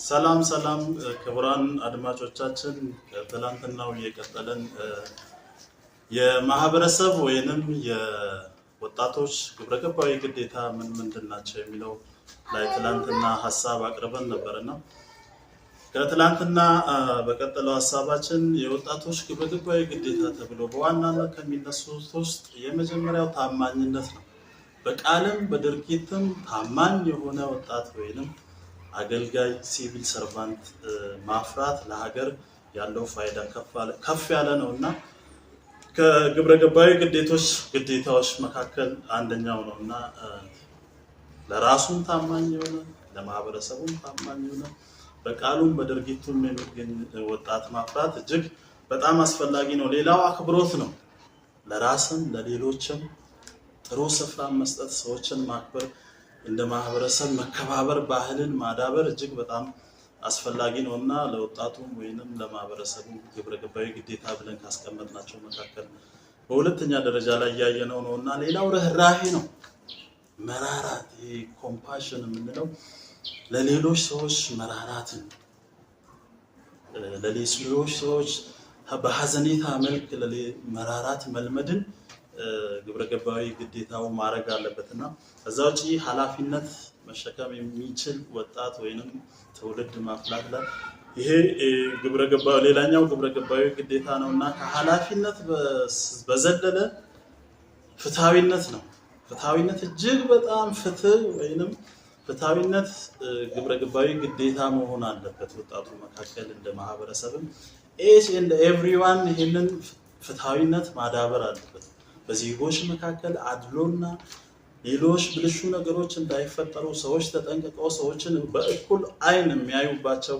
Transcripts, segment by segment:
ሰላም ሰላም ክቡራን አድማጮቻችን ትላንትናው የቀጠለን የማህበረሰብ ወይንም የወጣቶች ግብረገባዊ ግዴታ ምን ናቸው የሚለው ላይ ትላንትና ሐሳብ አቅርበን ነበርና ከትላንትና በቀጠለው ሐሳባችን የወጣቶች ግብረገባዊ ግዴታ ተብሎ በዋናነት ከሚነሱት ውስጥ የመጀመሪያው ታማኝነት ነው። በቃልም በድርጊትም ታማኝ የሆነ ወጣት ወይንም አገልጋይ ሲቪል ሰርቫንት ማፍራት ለሀገር ያለው ፋይዳ ከፍ ያለ ነውና ከግብረገባዊ ግዴታዎች መካከል አንደኛው ነውና ለራሱም ታማኝ የሆነ ለማህበረሰቡም ታማኝ የሆነ በቃሉም በድርጊቱም የሚገኝ ወጣት ማፍራት እጅግ በጣም አስፈላጊ ነው። ሌላው አክብሮት ነው። ለራስም ለሌሎችም ጥሩ ስፍራ መስጠት፣ ሰዎችን ማክበር፣ እንደ ማህበረሰብ መከባበር ባህልን ማዳበር እጅግ በጣም አስፈላጊ ነውና ለወጣቱም ወይንም ለማህበረሰቡ ግብረገባዊ ግዴታ ብለን ካስቀመጥናቸው መካከል በሁለተኛ ደረጃ ላይ ያየነው ነውና ሌላው ርህራሄ ነው። መራራት ኮምፓሽን የምንለው ለሌሎች ሰዎች መራራትን ለሌሎች ሰዎች በሐዘኔታ መልክ መራራት መልመድን ግብረገባዊ ግዴታው ማድረግ አለበትና ከዛው ውጪ ኃላፊነት መሸከም የሚችል ወጣት ወይንም ትውልድ ማፍላት ላይ ይሄ ሌላኛው ግብረገባዊ ግዴታ ነውና ከኃላፊነት በዘለለ ፍትሃዊነት ነው። ፍትሃዊነት እጅግ በጣም ፍትህ ወይንም ፍትሃዊነት ግብረገባዊ ግዴታ መሆን አለበት። ወጣቱ መካከል እንደ ማህበረሰብም ኤች ኤንድ ኤቭሪዋን ይሄንን ፍትሃዊነት ማዳበር አለበት። በዜጎች መካከል አድሎና ሌሎች ብልሹ ነገሮች እንዳይፈጠሩ ሰዎች ተጠንቅቀው ሰዎችን በእኩል አይን የሚያዩባቸው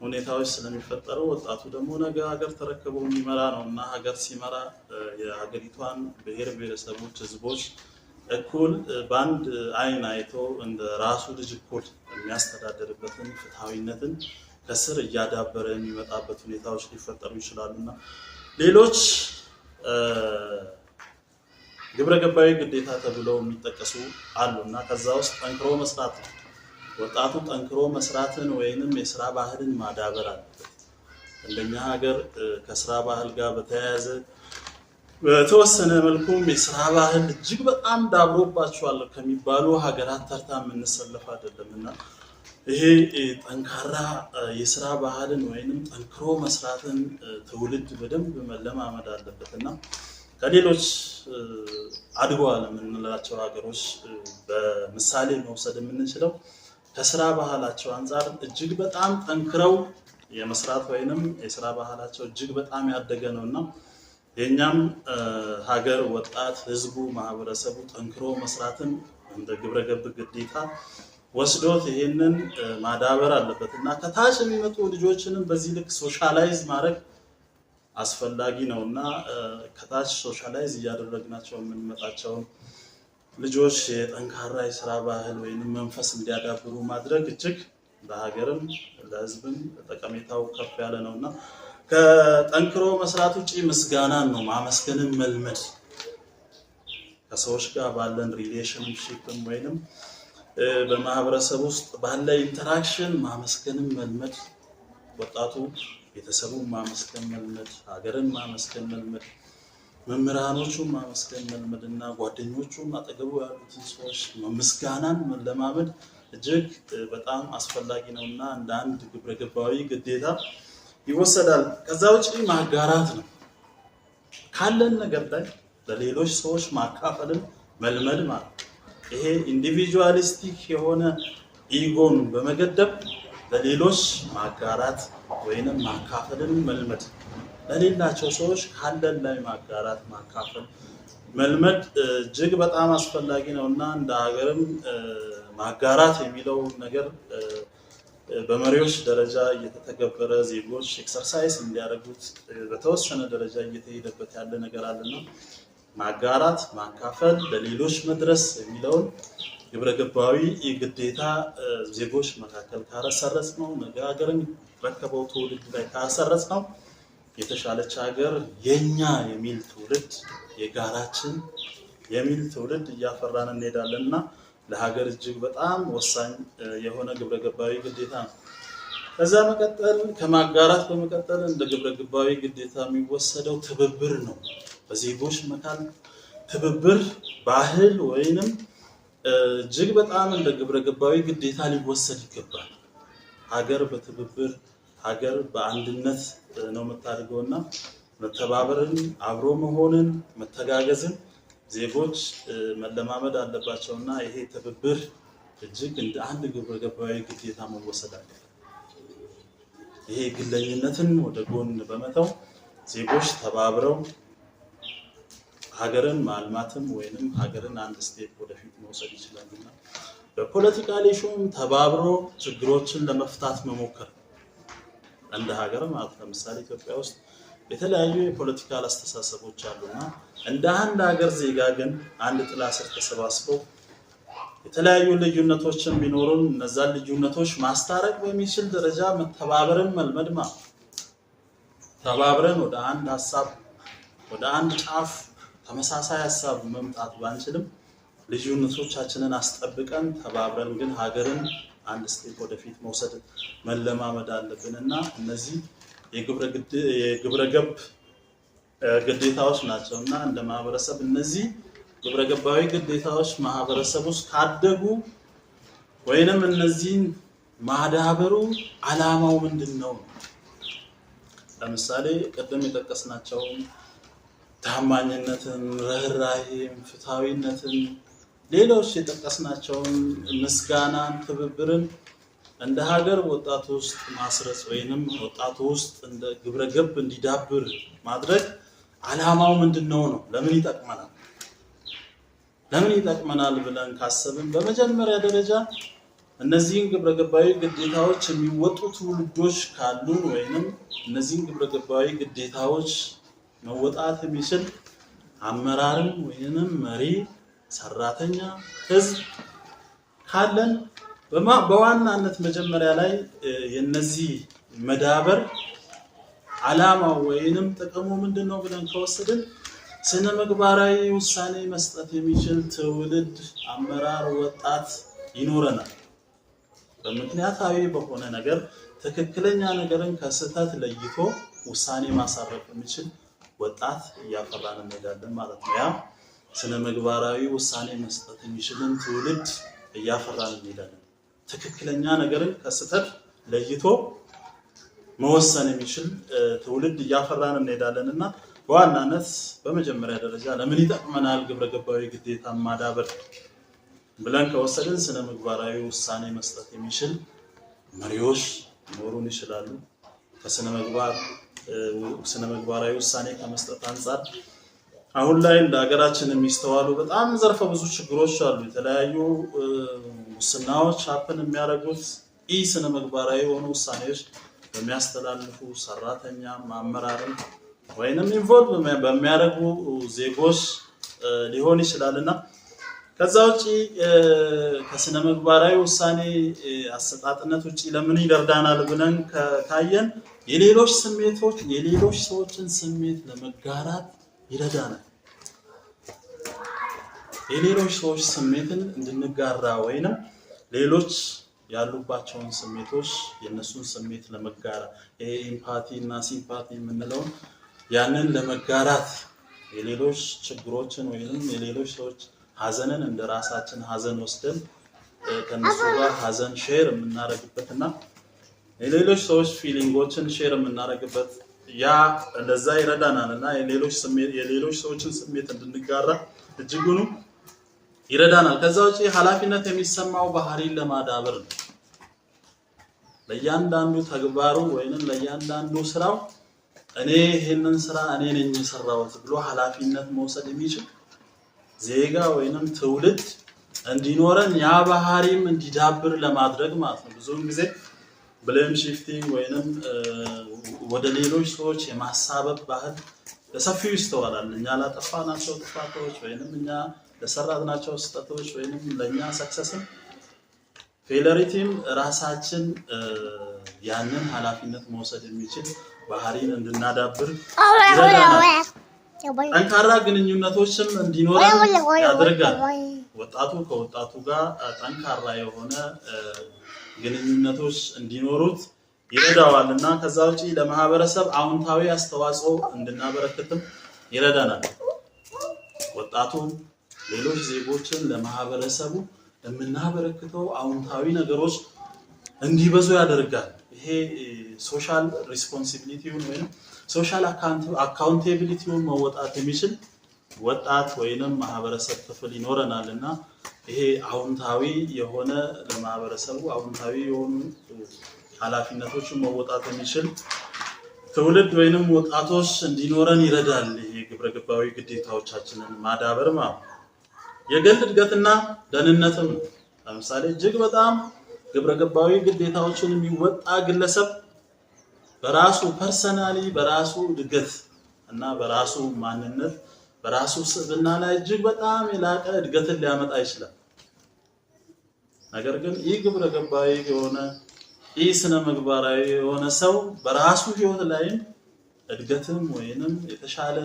ሁኔታዎች ስለሚፈጠሩ ወጣቱ ደግሞ ነገ ሀገር ተረክቦ የሚመራ ነውና ሀገር ሲመራ የሀገሪቷን ብሔር ብሔረሰቦች ህዝቦች እኩል በአንድ አይን አይቶ እንደ ራሱ ልጅ እኩል የሚያስተዳድርበትን ፍትሃዊነትን ከስር እያዳበረ የሚመጣበት ሁኔታዎች ሊፈጠሩ ይችላሉና ሌሎች ግብረገባዊ ግዴታ ተብለው የሚጠቀሱ አሉና ከዛ ውስጥ ጠንክሮ መስራት ነው። ወጣቱ ጠንክሮ መስራትን ወይንም የስራ ባህልን ማዳበር አለበት። እንደኛ ሀገር ከስራ ባህል ጋር በተያያዘ በተወሰነ መልኩም የስራ ባህል እጅግ በጣም ዳብሮባቸዋል ከሚባሉ ሀገራት ተርታ የምንሰለፍ አይደለምና ይሄ ጠንካራ የስራ ባህልን ወይንም ጠንክሮ መስራትን ትውልድ በደንብ መለማመድ አለበትና ከሌሎች አድጓል የምንላቸው ሀገሮች በምሳሌ መውሰድ የምንችለው ከስራ ባህላቸው አንፃር እጅግ በጣም ጠንክረው የመስራት ወይንም የስራ ባህላቸው እጅግ በጣም ያደገ ነውና የኛም ሀገር ወጣት ህዝቡ ማህበረሰቡ ጠንክሮ መስራትን እንደ ግብረገብ ግዴታ ወስዶት ይሄንን ማዳበር አለበትና ከታች የሚመጡ ልጆችንም በዚህ ልክ ሶሻላይዝ ማድረግ አስፈላጊ ነውና ከታች ሶሻላይዝ እያደረግናቸው የምንመጣቸው ልጆች የጠንካራ የስራ ባህል ወይንም መንፈስ እንዲያዳብሩ ማድረግ እጅግ ለሀገርም ለህዝብም ጠቀሜታው ከፍ ያለ ነውና ከጠንክሮ መስራት ውጪ ምስጋናን ነው ማመስገንን መልመድ። ከሰዎች ጋር ባለን ሪሌሽንሺፕም ወይንም በማህበረሰብ ውስጥ ባለ ኢንተራክሽን ማመስገንን መልመድ ወጣቱ ቤተሰቡን ማመስገን መልመድ፣ ሀገርን ማመስገን መልመድ፣ መምህራኖቹን ማመስገን መልመድና ጓደኞቹን አጠገቡ ያሉትን ሰዎች ምስጋናን መለማመድ እጅግ በጣም አስፈላጊ ነውና እንደ አንድ ግብረገባዊ ግዴታ ይወሰዳል። ከዛ ውጪ ማጋራት ነው። ካለን ነገር ላይ ለሌሎች ሰዎች ማካፈልን መልመድ ማለት ይሄ ኢንዲቪጁዋሊስቲክ የሆነ ኢጎን በመገደብ ለሌሎች ማጋራት ወይንም ማካፈልን መልመድ፣ ለሌላቸው ሰዎች ካለን ላይ ማጋራት ማካፈል መልመድ እጅግ በጣም አስፈላጊ ነውና እንደ ሀገርም ማጋራት የሚለው ነገር በመሪዎች ደረጃ እየተተገበረ ዜጎች ኤክሰርሳይዝ እንዲያደርጉት በተወሰነ ደረጃ እየተሄደበት ያለ ነገር አለና ማጋራት ማካፈል ለሌሎች መድረስ የሚለውን ግብረገባዊ ግዴታ ዜጎች መካከል ካሰረጽ ነው ነገ ሀገርን ረከበው ትውልድ ላይ ካሰረጽ ነው የተሻለች ሀገር የኛ የሚል ትውልድ የጋራችን የሚል ትውልድ እያፈራን እንሄዳለንና ለሀገር እጅግ በጣም ወሳኝ የሆነ ግብረገባዊ ግዴታ ነው። ከዛ መቀጠል ከማጋራት በመቀጠል እንደ ግብረ ገባዊ ግዴታ የሚወሰደው ትብብር ነው። በዜጎች መካከል ትብብር ባህል ወይንም እጅግ በጣም እንደ ግብረ ገባዊ ግዴታ ሊወሰድ ይገባል። ሀገር በትብብር ሀገር በአንድነት ነው የምታድገውና መተባበርን አብሮ መሆንን መተጋገዝን ዜጎች መለማመድ አለባቸውና ይሄ ትብብር እጅግ እንደ አንድ ግብረ ገባዊ ግዴታ መወሰድ አለበት። ይሄ ግለኝነትን ወደ ጎን በመተው ዜጎች ተባብረው ሀገርን ማልማትም ወይንም ሀገርን አንድ ስቴፕ ወደፊት መውሰድ ይችላሉና በፖለቲካ ኢሹም ተባብሮ ችግሮችን ለመፍታት መሞከር እንደ ሀገር ማለት ለምሳሌ ኢትዮጵያ ውስጥ የተለያዩ የፖለቲካል አስተሳሰቦች አሉና እንደ አንድ ሀገር ዜጋ ግን አንድ ጥላ ስር ተሰባስበው የተለያዩ ልዩነቶችን ቢኖሩን እነዛን ልዩነቶች ማስታረቅ በሚችል ደረጃ መተባበርን መልመድ ማለት ተባብረን ወደ አንድ ሐሳብ ወደ አንድ ጫፍ ተመሳሳይ ሐሳብ መምጣት ባንችልም ልዩነቶቻችንን አስጠብቀን ተባብረን ግን ሀገርን አንድ ስቴፕ ወደፊት መውሰድ መለማመድ አለብንና እነዚህ የግብረ ገብ ግዴታዎች ናቸውና እንደ ማህበረሰብ እነዚህ ግብረ ገባዊ ግዴታዎች ማህበረሰብ ውስጥ ካደጉ ወይንም እነዚህን ማዳበሩ ዓላማው ምንድነው? ለምሳሌ ቀደም የጠቀስናቸው ታማኝነትን፣ ርህራሄን፣ ፍትሃዊነትን ሌሎች የጠቀስናቸው ምስጋናን፣ ትብብርን እንደ ሀገር ወጣቱ ውስጥ ማስረጽ ወይንም ወጣቱ ውስጥ እንደ ግብረ ገብ እንዲዳብር ማድረግ ዓላማው ምንድነው ነው? ለምን ይጠቅመናል ብለን ካሰብን በመጀመሪያ ደረጃ እነዚህን ግብረ ገባዊ ግዴታዎች የሚወጡ ትውልዶች ካሉን ወይንም እነዚህን ግብረ ገባዊ ግዴታዎች መወጣት የሚችል አመራርም ወይንም መሪ ሰራተኛ ህዝብ ካለን በዋናነት መጀመሪያ ላይ የነዚህ መዳበር ዓላማው ወይንም ጥቅሙ ምንድነው ብለን ከወሰድን ስነ ምግባራዊ ውሳኔ መስጠት የሚችል ትውልድ አመራር ወጣት ይኖረናል። በምክንያታዊ በሆነ ነገር ትክክለኛ ነገርን ከስህተት ለይቶ ውሳኔ ማሳረፍ የሚችል ወጣት እያፈራን እንሄዳለን ማለት ነው። ያ ስነ ምግባራዊ ውሳኔ መስጠት የሚችልን ትውልድ እያፈራን እንሄዳለን። ትክክለኛ ነገርን ከስህተት ለይቶ መወሰን የሚችል ትውልድ እያፈራን እንሄዳለንና በዋናነት በመጀመሪያ ደረጃ ለምን ይጠቅመናል ግብረ ገባዊ ግዴታ ማዳበር ብለን ከወሰድን ስነ ምግባራዊ ውሳኔ መስጠት የሚችል መሪዎች ሊኖሩን ይችላሉ። ከስነ ምግባራዊ ውሳኔ ከመስጠት አንፃር አሁን ላይ እንደ ሀገራችን የሚስተዋሉ በጣም ዘርፈ ብዙ ችግሮች አሉ። የተለያዩ ሙስናዎች ሀፕን የሚያደርጉት ስነ ምግባራዊ የሆኑ ውሳኔዎች በሚያስተላልፉ ሰራተኛ አመራርን ወይንም ኢንቮልቭ በሚያደርጉ ዜጎች ሊሆን ይችላልና ከዛ ውጪ ከስነ ምግባራዊ ውሳኔ አሰጣጥነት ውጪ ለምን ይደርዳናል ብለን ካየን የሌሎች ሰዎችን ስሜት ለመጋራት ይረዳናል። የሌሎች ሰዎች ስሜትን እንድንጋራ ወይንም ሌሎች ያሉባቸውን ስሜቶች የነሱን ስሜት ለመጋራት ኤምፓቲ እና ሲምፓቲ የምንለው ያንን ለመጋራት የሌሎች ችግሮችን ወይንም የሌሎች ሰዎች ሀዘንን እንደራሳችን ሀዘን ወስደን ከነሱ ጋር ሀዘን ሼር የምናደርግበትና የሌሎች ሰዎች ፊሊንጎችን ሼር የምናደርግበት ያ ለዛ ይረዳናልና የሌሎች ሰዎችን ስሜት እንድንጋራ እጅጉኑ ይረዳናል። ከዛ ውጪ ኃላፊነት የሚሰማው ባህሪን ለማዳበር ነው። ለእያንዳንዱ ተግባሩ ወይንም ለእያንዳንዱ ስራው እኔ ይሄንን ስራ እኔ ነኝ የሰራሁት ብሎ ኃላፊነት መውሰድ የሚችል ዜጋ ወይንም ትውልድ እንዲኖረን ያ ባህሪም እንዲዳብር ለማድረግ ማለት ነው። ብዙውን ጊዜ ብሌም ሺፍቲንግ ወይንም ወደ ሌሎች ሰዎች የማሳበብ ባህል በሰፊው ይስተዋላል። እኛ ላጠፋናቸው ጥፋቶች ወይንም እኛ ለሰራናቸው ስህተቶች ወይንም ለኛ ሰክሰስም ፌለሪቲም ራሳችን ያንን ኃላፊነት መውሰድ የሚችል ባህሪን እንድናዳብር ይረዳናል። ጠንካራ ግንኙነቶችም እንዲኖረን ያደርጋል። ወጣቱ ከወጣቱ ጋር ጠንካራ የሆነ ግንኙነቶች እንዲኖሩት ይረዳዋልና ከዛ ውጪ ለማህበረሰብ አዎንታዊ አስተዋጽኦ እንድናበረክትም ይረዳናል። ወጣቱ ሌሎች ዜጎችን ለማህበረሰቡ የምናበረክተው አዎንታዊ ነገሮች እንዲበዙ ያደርጋል። ይሄ ሶሻል ሪስፖንሲቢሊቲውን ወይም ሶሻል አካውንቴቢሊቲውን መወጣት የሚችል ወጣት ወይንም ማህበረሰብ ክፍል ይኖረናልና ይሄ አዎንታዊ የሆነ ለማህበረሰቡ አዎንታዊ የሆኑ ኃላፊነቶችን መወጣት የሚችል ትውልድ ወይንም ወጣቶች እንዲኖረን ይረዳል። ይሄ ግብረገባዊ ግዴታዎቻችንን ማዳበር ማለት የግል እድገትና ደህንነትም ለምሳሌ እጅግ በጣም ግብረገባዊ ግዴታዎችን የሚወጣ ግለሰብ በራሱ ፐርሰናሊ በራሱ እድገት እና በራሱ ማንነት በራሱ ስብዕና ላይ እጅግ በጣም የላቀ እድገትን ሊያመጣ ይችላል። ነገር ግን ይህ ግብረገባዊ የሆነ ይህ ስነ ምግባራዊ የሆነ ሰው በራሱ ህይወት ላይ እድገትም ወይንም የተሻለ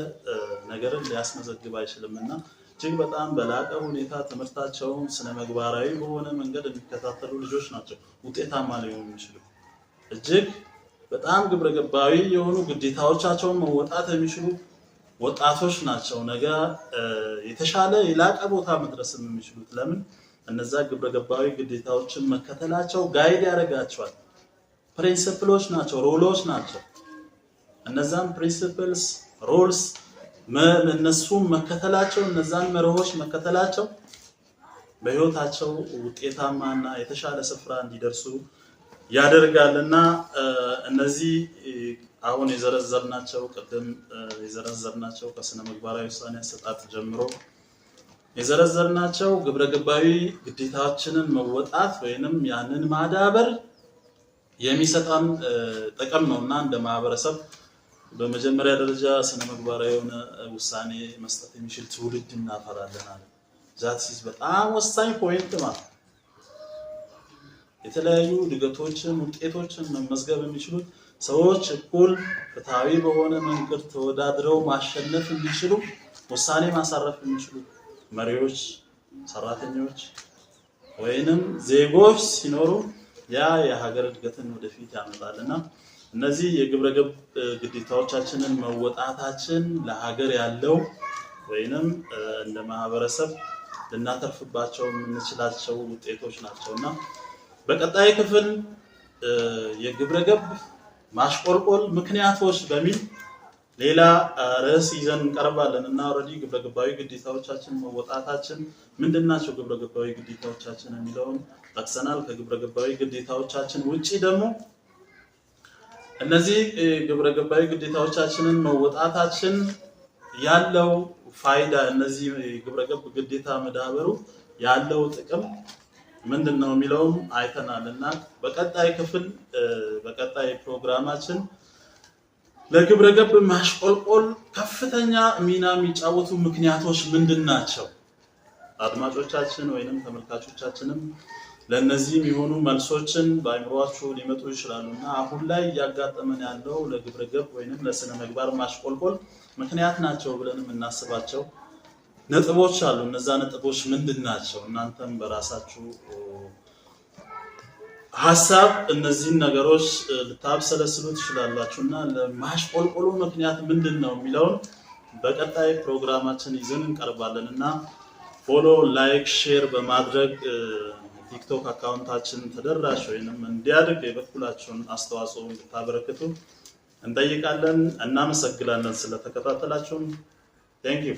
ነገርን ሊያስመዘግብ አይችልምና እጅግ በጣም በላቀ ሁኔታ ትምህርታቸውን ስነ ምግባራዊ በሆነ መንገድ የሚከታተሉ ልጆች ናቸው ውጤታማ ሊሆኑ የሚችሉ። እጅግ በጣም ግብረገባዊ የሆኑ ግዴታዎቻቸውን መወጣት የሚችሉ ወጣቶች ናቸው ነገ የተሻለ የላቀ ቦታ መድረስ የሚችሉት። ለምን? እነዛ ግብረገባዊ ግዴታዎችን መከተላቸው ጋይድ ያደርጋቸዋል። ፕሪንሲፕሎች ናቸው፣ ሮሎች ናቸው። እነዛን ፕሪንሲፕልስ ሮልስ እነሱም መከተላቸው እነዛን መርሆች መከተላቸው በህይወታቸው ውጤታማና የተሻለ ስፍራ እንዲደርሱ ያደርጋልና እነዚህ አሁን የዘረዘርናቸው ቅድም የዘረዘርናቸው ከስነ ምግባራዊ ውሳኔ አሰጣጥ ጀምሮ የዘረዘርናቸው ግብረገባዊ ግዴታችንን መወጣት ወይንም ያንን ማዳበር የሚሰጣን ጥቅም ነውና እንደ ማህበረሰብ በመጀመሪያ ደረጃ ስነ ምግባራዊ የሆነ ውሳኔ መስጠት የሚችል ትውልድ እናፈራለን። ዛትስ በጣም ወሳኝ ፖይንት ማለት የተለያዩ እድገቶችን ውጤቶችን መመዝገብ የሚችሉት ሰዎች እኩል ፍትሃዊ በሆነ መንገድ ተወዳድረው ማሸነፍ እንዲችሉ ውሳኔ ማሳረፍ የሚችሉ መሪዎች፣ ሰራተኞች ወይንም ዜጎች ሲኖሩ ያ የሀገር እድገትን ወደፊት ያመጣልና እነዚህ የግብረገብ ግዴታዎቻችንን መወጣታችን ለሀገር ያለው ወይንም እንደ ማህበረሰብ ልናተርፍባቸው የምንችላቸው ውጤቶች ናቸውና በቀጣይ ክፍል የግብረገብ ማሽቆልቆል ምክንያቶች በሚል ሌላ ርዕስ ይዘን እንቀርባለን እና ኦሬዲ ግብረገባዊ ግዴታዎቻችን መወጣታችን ምንድናቸው ግብረገባዊ ግዴታዎቻችን የሚለውን ጠቅሰናል። ከግብረገባዊ ግዴታዎቻችን ውጪ ደግሞ እነዚህ ግብረገባዊ ግዴታዎቻችንን መወጣታችን ያለው ፋይዳ እነዚህ ግብረገብ ግዴታ መዳበሩ ያለው ጥቅም ምንድነው የሚለውም አይተናልና በቀጣይ ክፍል በቀጣይ ፕሮግራማችን ለግብረገብ ማሽቆልቆል ከፍተኛ ሚና የሚጫወቱ ምክንያቶች ምንድናቸው አድማጮቻችን ወይንም ተመልካቾቻችንም ለነዚህ የሚሆኑ መልሶችን በአይምሮአችሁ ሊመጡ ይችላሉና አሁን ላይ ያጋጠመን ያለው ለግብረገብ ወይንም ለስነ ምግባር ማሽቆልቆል ምክንያት ናቸው ብለን የምናስባቸው ነጥቦች አሉ። እነዛ ነጥቦች ምንድናቸው? እናንተም በራሳችሁ ሐሳብ እነዚህን ነገሮች ልታብሰለስሉ ትችላላችሁና ለማሽቆልቆሉ ምክንያት ምንድነው የሚለውን በቀጣይ ፕሮግራማችን ይዘን እንቀርባለንና ፎሎ፣ ላይክ፣ ሼር በማድረግ ቲክቶክ አካውንታችን ተደራሽ ወይንም እንዲያድግ የበኩላችሁን አስተዋጽኦ እንድታበረክቱ እንጠይቃለን። እናመሰግናለን ስለተከታተላችሁን። Thank you.